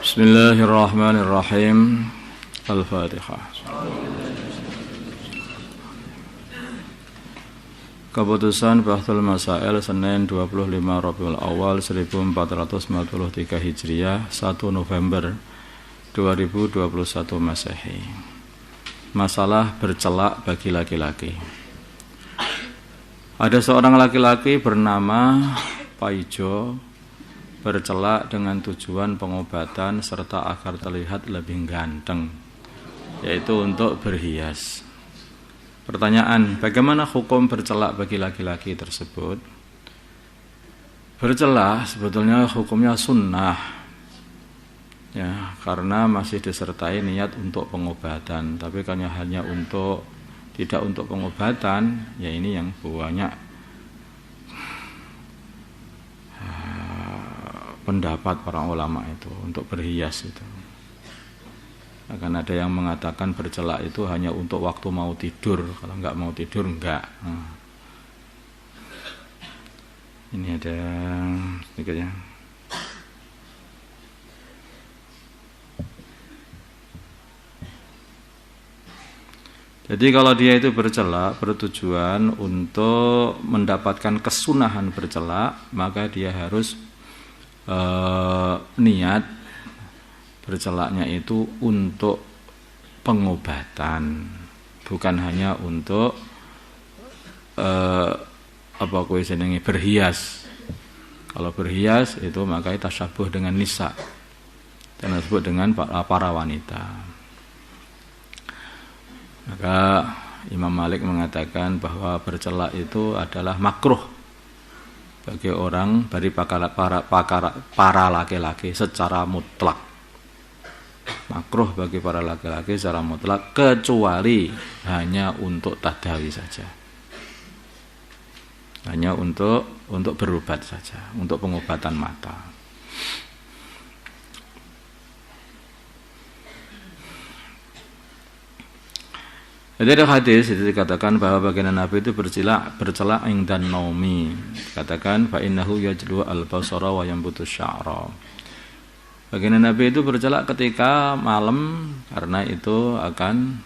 Bismillahirrahmanirrahim. Al-Fatihah. Keputusan Bahthul Masail Senin 25 Rabiul Awal 1443 Hijriah 1 November 2021 Masehi. Masalah bercelak bagi laki-laki. Ada seorang laki-laki bernama Paijo bercelak dengan tujuan pengobatan serta agar terlihat lebih ganteng, yaitu untuk berhias. Pertanyaan, bagaimana hukum bercelak bagi laki-laki tersebut? Bercelak sebetulnya hukumnya sunnah, ya, karena masih disertai niat untuk pengobatan. Tapi kan hanya untuk, tidak untuk pengobatan, ya ini yang banyak pendapat para ulama itu untuk berhias itu. Akan ada yang mengatakan bercelak itu hanya untuk waktu mau tidur, kalau enggak mau tidur enggak. Ini ada sedikitnya. Jadi kalau dia itu bercelak bertujuan untuk mendapatkan kesunahan bercelak, maka dia harus niat bercelaknya itu untuk pengobatan, bukan hanya untuk berhias. Kalau berhias itu maka tasyabuh dengan nisa, dan disebut dengan para wanita. Maka Imam Malik mengatakan bahwa bercelak itu adalah makruh bagi orang, dari para laki-laki secara mutlak. Makruh bagi para laki-laki secara mutlak, kecuali hanya untuk tadawi saja, hanya untuk berobat saja, untuk pengobatan mata. Jadi ada hadis itu dikatakan bahwa baginda Nabi itu bercelak ingdan naumi. Dikatakan fa innahu yajlu al-basara wa yanbutu sya'ra. Baginda Nabi itu bercelak ketika malam karena itu akan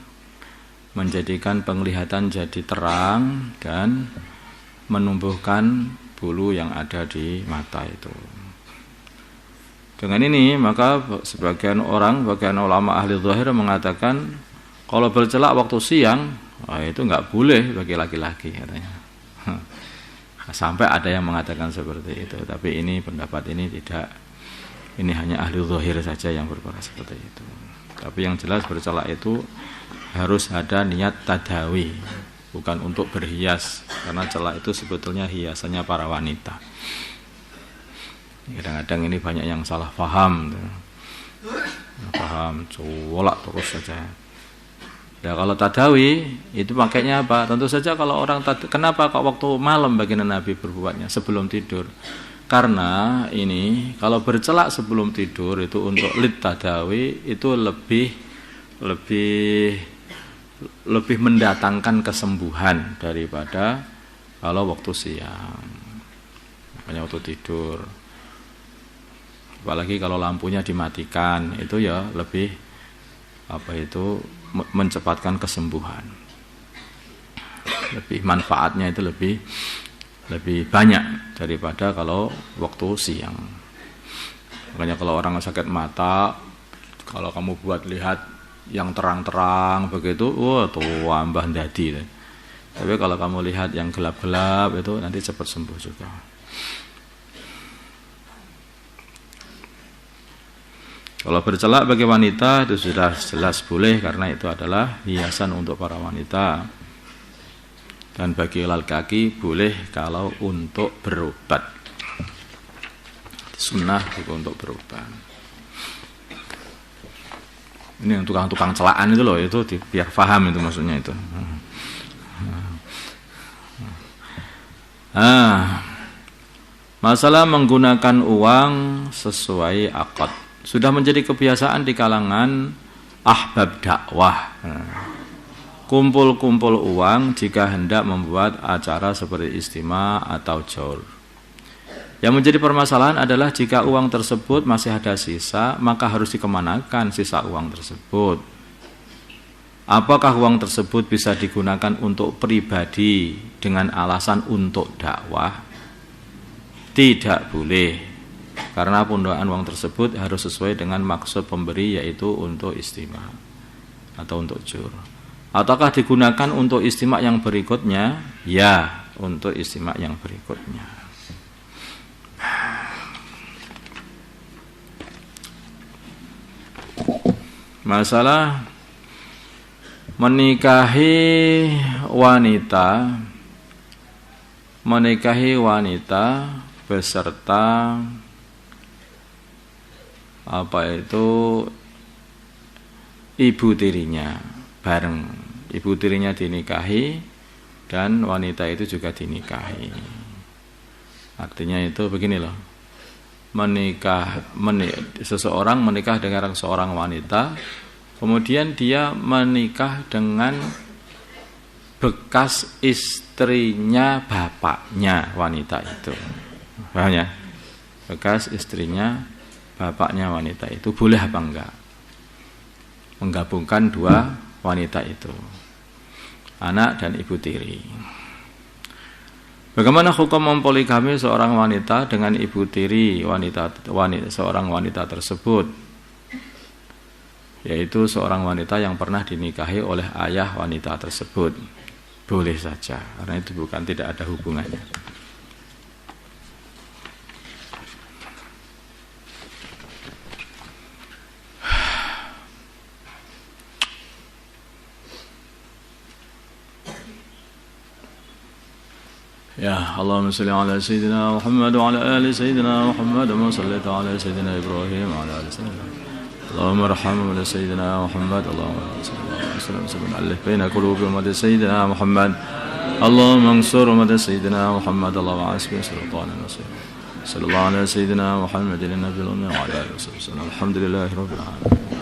menjadikan penglihatan jadi terang dan menumbuhkan bulu yang ada di mata itu. Dengan ini maka sebagian ulama ahli zahir mengatakan kalau bercelak waktu siang, itu enggak boleh bagi laki-laki katanya. Sampai ada yang mengatakan seperti itu, tapi ini pendapat ini tidak, ini hanya ahli zahir saja yang berkata seperti itu. Tapi yang jelas bercelak itu harus ada niat tadawi, bukan untuk berhias, karena celak itu sebetulnya hiasannya para wanita. Kadang-kadang ini banyak yang salah paham, colak terus saja. Ya kalau tadawi itu makanya apa? Tentu saja kalau orang kenapa kok waktu malam baginda Nabi berbuatnya sebelum tidur? Karena ini kalau bercelak sebelum tidur itu untuk lit tadawi itu lebih mendatangkan kesembuhan daripada kalau waktu siang. Makanya waktu tidur. Apalagi kalau lampunya dimatikan itu ya lebih mencepatkan kesembuhan. Lebih manfaatnya itu lebih banyak daripada kalau waktu siang. Makanya kalau orang sakit mata, kalau kamu buat lihat yang terang-terang begitu, tambah dadi. Tapi kalau kamu lihat yang gelap-gelap itu nanti cepat sembuh juga. Kalau bercelak bagi wanita itu sudah jelas boleh karena itu adalah hiasan untuk para wanita. Dan bagi laki-laki boleh kalau untuk berobat. Sunnah juga untuk berobat. Ini yang tukang-tukang celaan itu loh, itu biar paham itu maksudnya itu. Masalah menggunakan uang sesuai akad. Sudah menjadi kebiasaan di kalangan ahbab dakwah. Kumpul-kumpul uang jika hendak membuat acara seperti istima atau jaul. Yang menjadi permasalahan adalah jika uang tersebut masih ada sisa, maka harus dikemanakan sisa uang tersebut. Apakah uang tersebut bisa digunakan untuk pribadi dengan alasan untuk dakwah? Tidak boleh, karena penggunaan uang tersebut harus sesuai dengan maksud pemberi, yaitu untuk istimah atau untuk jur. Ataukah digunakan untuk istimah yang berikutnya? Ya, untuk istimah yang berikutnya. Masalah menikahi wanita beserta ibu tirinya, bareng ibu tirinya dinikahi dan wanita itu juga dinikahi. Artinya itu begini loh, seseorang menikah dengan seorang wanita, kemudian dia menikah dengan bekas istrinya bapaknya wanita itu. Paham ya? Bekas istrinya bapaknya wanita itu boleh apa enggak? Menggabungkan dua wanita itu, anak dan ibu tiri. Bagaimana hukum mempoligami seorang wanita dengan ibu tiri seorang wanita tersebut, yaitu seorang wanita yang pernah dinikahi oleh ayah wanita tersebut? Boleh saja, karena itu tidak ada hubungannya. Ya, Allahumma salli ala sayyidina Muhammad wa ala ali sayyidina Muhammad wa sallaita ala sayyidina Ibrahim wa ala ali sayyidina. Allahumma arhamna ala sayyidina Muhammad. Allahumma salli ala baina qulubi ummati sayyidina Muhammad. Allahumma ansur ummati sayyidina Muhammad. Allahumma asbi sultanan nasir. Sallallahu ala sayyidina Muhammadin nabiyil ummi wa ala alihi wasallam. Alhamdulillahirabbil alamin.